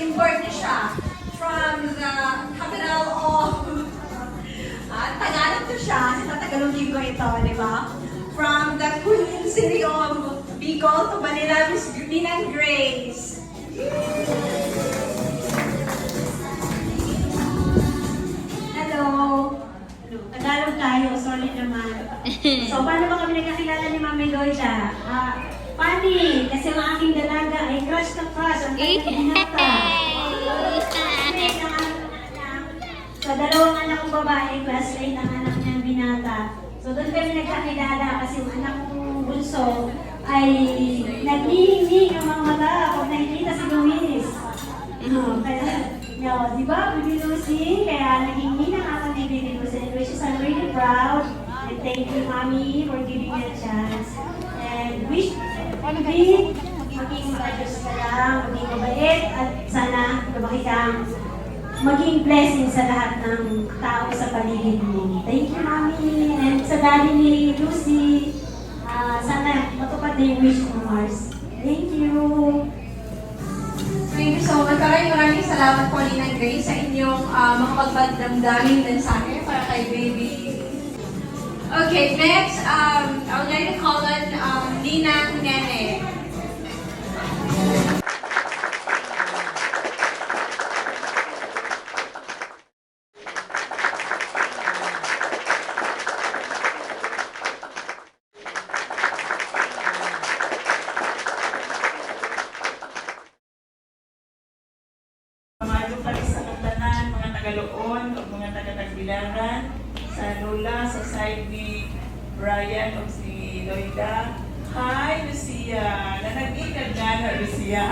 import na siya from the capital of Tagalog to siya. Sa Tagalogin ko ito, di ba? From the Queen City of Bicol to Manila, Miss Ninang Grace. Hello. Tagalog tayo, sorry naman. So, paano ba kami nagkakilala ni Mami Loida? Funny, kasi ang aking dalaga ay crush na crush ang kanyang binata. So, dalawang anak kong babae, classmate ang anak niyang binata. So, doon kami nagkakilala kasi yung anak kong bunso ay naglihing ang mga mata pag nakikita si Luis. Kaya, di ba, Baby Lucy? Kaya naging ninang ako ni Baby Lucy, which is I'm really proud. And thank you, Mommy, for giving me a chance. And wish me maging maayos ka lang, maging mabait, at sana lumaki kang maging blessing sa lahat ng tao sa paligid mo. Thank you, Mommy. And sa daddy ni Lucy, sana matupad na yung wish mo, Mars. Thank you. Thank you so much. Maraming salamat po, Ninang Grace, sa inyong makapagpagdamdaming mensahe para kay baby. Okay, next, I would like to call on Ninang Nene. Pamalo pa rin sa tanan, mga Tagaloon o mga taga-Tagbilaran, sa Lola, sa side ni Brian o si Loida. Hi, Lucia! Nanagigad na na, Lucia.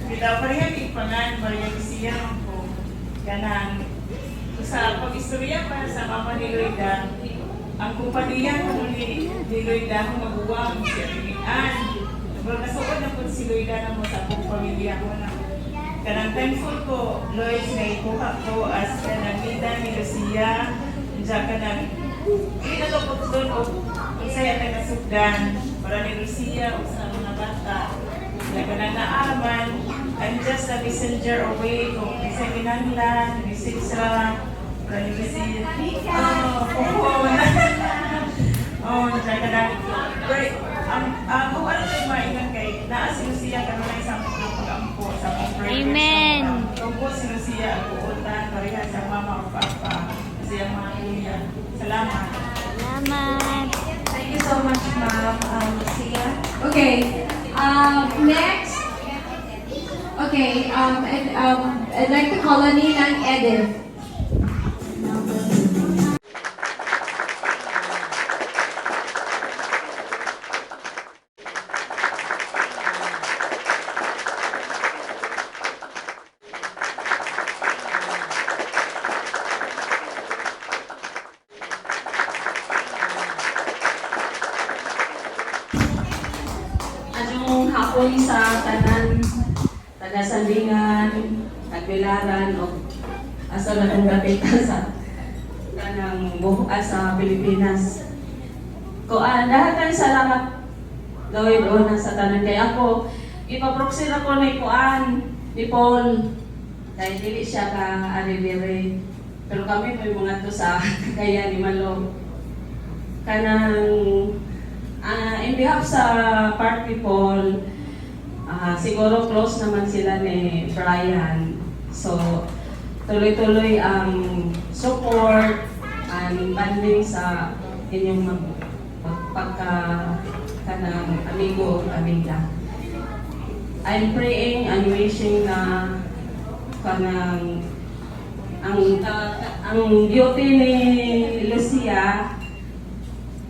Kita pa rin ang ipangan, Maria Lucia ko. Ganang. Sa pag-istorya pa sa mama ni Loida, ang kumpanya ko ni Loida kung maguwang si Atilian. Nasuod na po si Loida na mo sa akong pamilya ko na. Kanang thankful ko, Lois, na ikuha ko as kanang nida ni Lucia. Diyan ka nang, hindi na ito po doon o kung saya taga-sugdan para ni Lucia o sa mga bata. Diyan ka nang naaman, I'm just a messenger away kung isa ginanglan, message ra, para ni Lucia. Diyan ka nang, kung ano yung maingan kay, naas si Lucia ka na isang pag-ampo sa mga Amen. Opo, si Lucia, puutan, pareha sa mama o papa, kasi ang mga kuya. Salamat. Salamat. Thank you so much, Ma'am Lucia. Okay, next. Okay, I'd like to call on Ninang Edith. Anong hapon sa tanan, taga-Sandingan, Tagbilaran, o asa na kong dapita sa kanang bukas sa Pilipinas. Lahat tayo salamat gawin doon sa tanan. Kaya ako, ipaproxy na ko ni ni Paul, dahil dili siya ka-aribire. Pero kami may mga to sa kaya ni Malo. Kanang in behalf sa Park People, siguro close naman sila ni Brian. So, tuloy-tuloy ang support and banding sa inyong kanang amigo o amiga. I'm praying and wishing na kanang ang beauty ni Lucia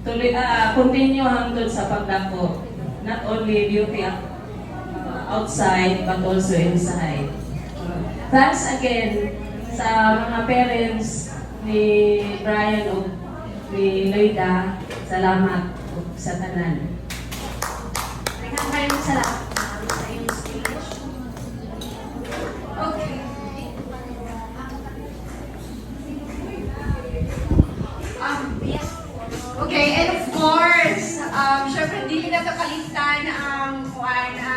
tuloy, continue hangtod sa pagdako. Not only beauty outside, but also inside. Thanks again sa mga parents ni Brian o ni Loida. Salamat sa tanan. Maraming salamat sa iyong speech. Okay. Yes. Okay, and of course, syempre hindi nila kakalimutan ang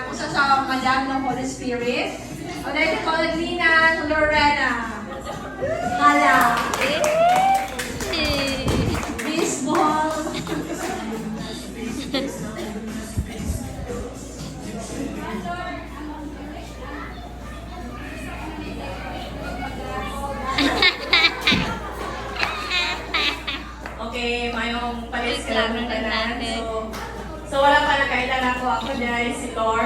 usa sa madam ng Holy Spirit. I would like to call on Ninang Lorena. Hala. Baseball. Okay, mayong palis ka lang ng tanan. So wala pa nakailan ako dahil si Lor.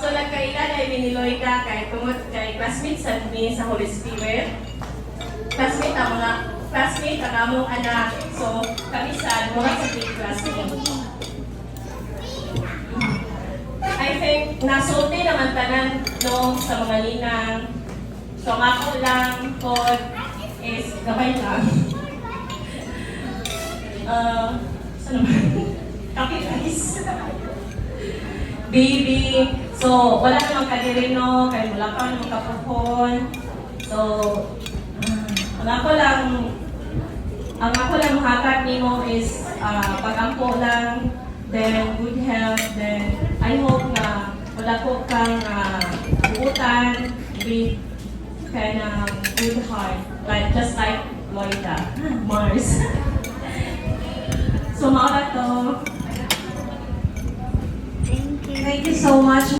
So nagkailan ay biniloy ka kay tungod kay classmate sa mi sa Holy Spirit. Classmate ang among anak. So kami sa mura sa big classmate. I think nasulti naman tanan no sa mga ninang. So ako lang po is gabay lang. Saan naman? Kapitais. Baby. So, wala namang kadirino, kaya wala pa namang kapuhon. So, ang ako lang mahagat nimo is pag-ampo lang, then good health, then I hope na wala ko kang buutan with kind of good heart, like just like Loida, Mars. So, maula to. Thank you so much.